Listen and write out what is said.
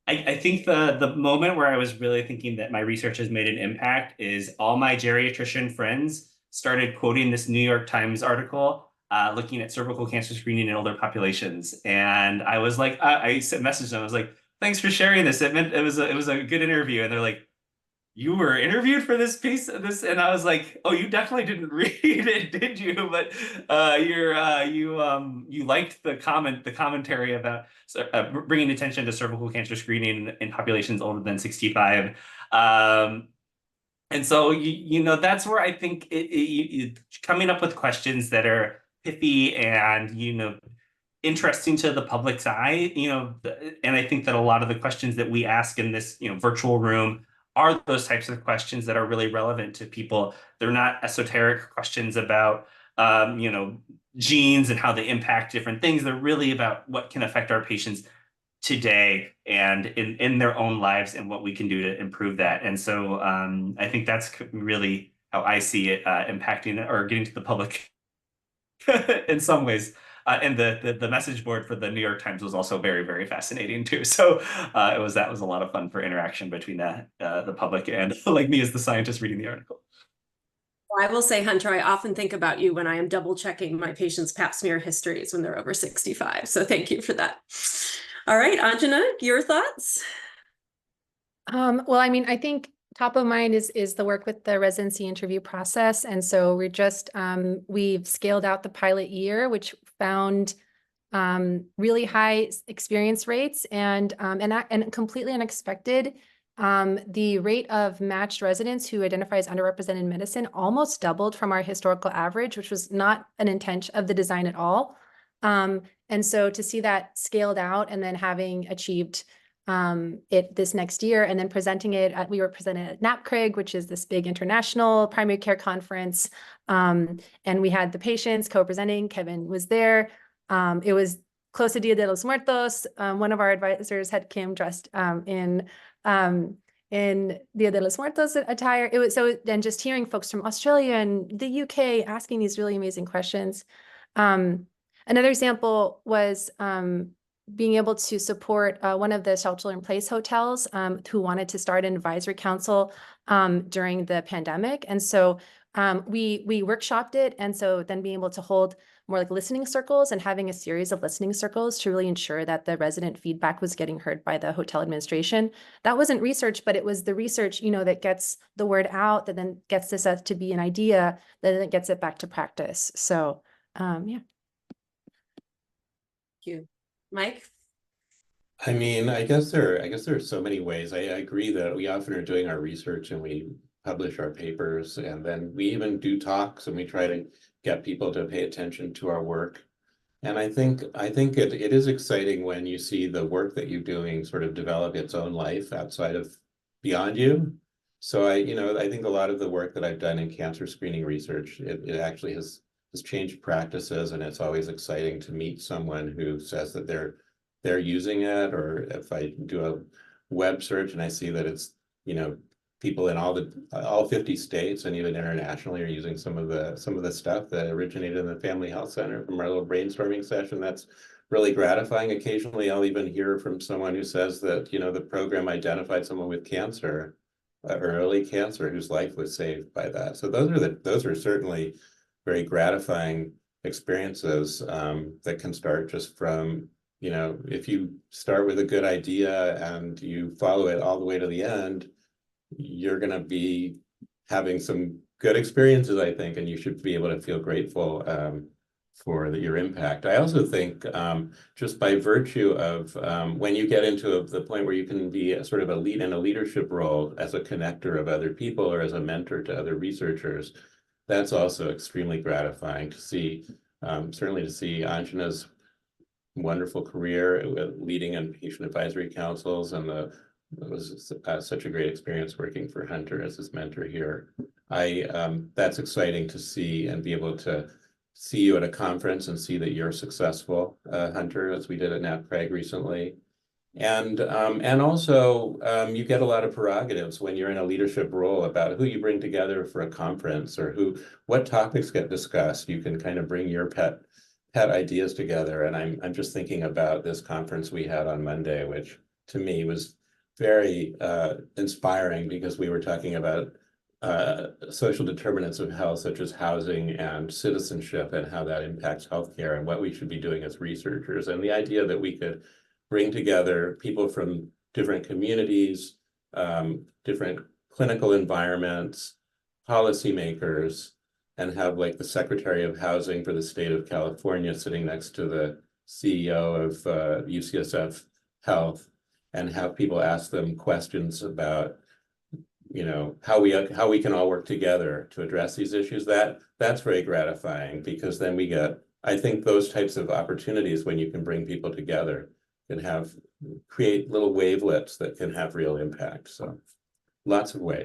I think the moment where I was really thinking that my research has made an impact is all my geriatrician friends started quoting this New York Times article looking at cervical cancer screening in older populations. And I was like, I sent message them. I was like, thanks for sharing this. It was a good interview. And they're like, you were interviewed for this piece of this, and I was like, oh, you definitely didn't read it, did you? But you liked the commentary about bringing attention to cervical cancer screening in populations older than 65. And so you know that's where I think coming up with questions that are pithy and interesting to the public's eye, and I think that a lot of the questions that we ask in this, virtual room are those types of questions that are really relevant to people. They're not esoteric questions about, genes and how they impact different things. They're really about what can affect our patients today and in their own lives and what we can do to improve that. And so I think that's really how I see it impacting or getting to the public in some ways. And the message board for the New York Times was also very, very fascinating too. So that was a lot of fun for interaction between the public and like me as the scientist reading the article. I will say, Hunter, I often think about you when I am double checking my patients' pap smear histories when they're over 65. So thank you for that. All right, Anjana, your thoughts? Well, I mean, I think top of mind is the work with the residency interview process. And so we've scaled out the pilot year, which found really high experience rates and completely unexpected. The rate of matched residents who identify as underrepresented medicine almost doubled from our historical average, which was not an intention of the design at all. And so to see that scaled out and then having achieved it this next year and then presenting it we were presented at NAPCRG, which is this big international primary care conference. And we had the patients co-presenting. Kevin was there. It was close to Dia de los Muertos. One of our advisors had Kim dressed in Dia de los Muertos attire. It was so, and just hearing folks from Australia and the UK asking these really amazing questions. Another example was being able to support one of the shelter-in-place hotels who wanted to start an advisory council during the pandemic. And so we workshopped it. And so then being able to hold more like listening circles and having a series of listening circles to really ensure that the resident feedback was getting heard by the hotel administration. That wasn't research, but it was the research, that gets the word out, that then gets this to be an idea, that then gets it back to practice. So, yeah. Thank you. Mike? I mean, I guess there are so many ways. I agree that we often are doing our research and we publish our papers, and then we even do talks and we try to get people to pay attention to our work. And I think it is exciting when you see the work that you're doing sort of develop its own life outside of beyond you. So I think a lot of the work that I've done in cancer screening research, it actually has changed practices, and it's always exciting to meet someone who says that they're using it. Or if I do a web search and I see that it's, people in all 50 states and even internationally are using some of the stuff that originated in the Family Health Center from our little brainstorming session, that's really gratifying. Occasionally I'll even hear from someone who says that, the program identified someone with cancer, early cancer, whose life was saved by that. So those are certainly very gratifying experiences that can start just from, if you start with a good idea and you follow it all the way to the end, you're going to be having some good experiences, I think, and you should be able to feel grateful for your impact. I also think just by virtue of when you get into the point where you can be in a leadership role as a connector of other people or as a mentor to other researchers, that's also extremely gratifying to see. Certainly to see Anjana's wonderful career leading on patient advisory councils, and it was such a great experience working for Hunter as his mentor here. That's exciting to see and be able to see you at a conference and see that you're successful, Hunter, as we did at NAPCRG recently. And also you get a lot of prerogatives when you're in a leadership role about who you bring together for a conference or what topics get discussed. You can kind of bring your pet had ideas together, and I'm just thinking about this conference we had on Monday, which to me was very inspiring because we were talking about social determinants of health, such as housing and citizenship, and how that impacts healthcare and what we should be doing as researchers. And the idea that we could bring together people from different communities, different clinical environments, policymakers, and have like the Secretary of Housing for the state of California sitting next to the CEO of UCSF Health, and have people ask them questions about, you know, how we can all work together to address these issues. That's very gratifying, because then we get, I think those types of opportunities, when you can bring people together, can create little wavelets that can have real impact. So lots of ways.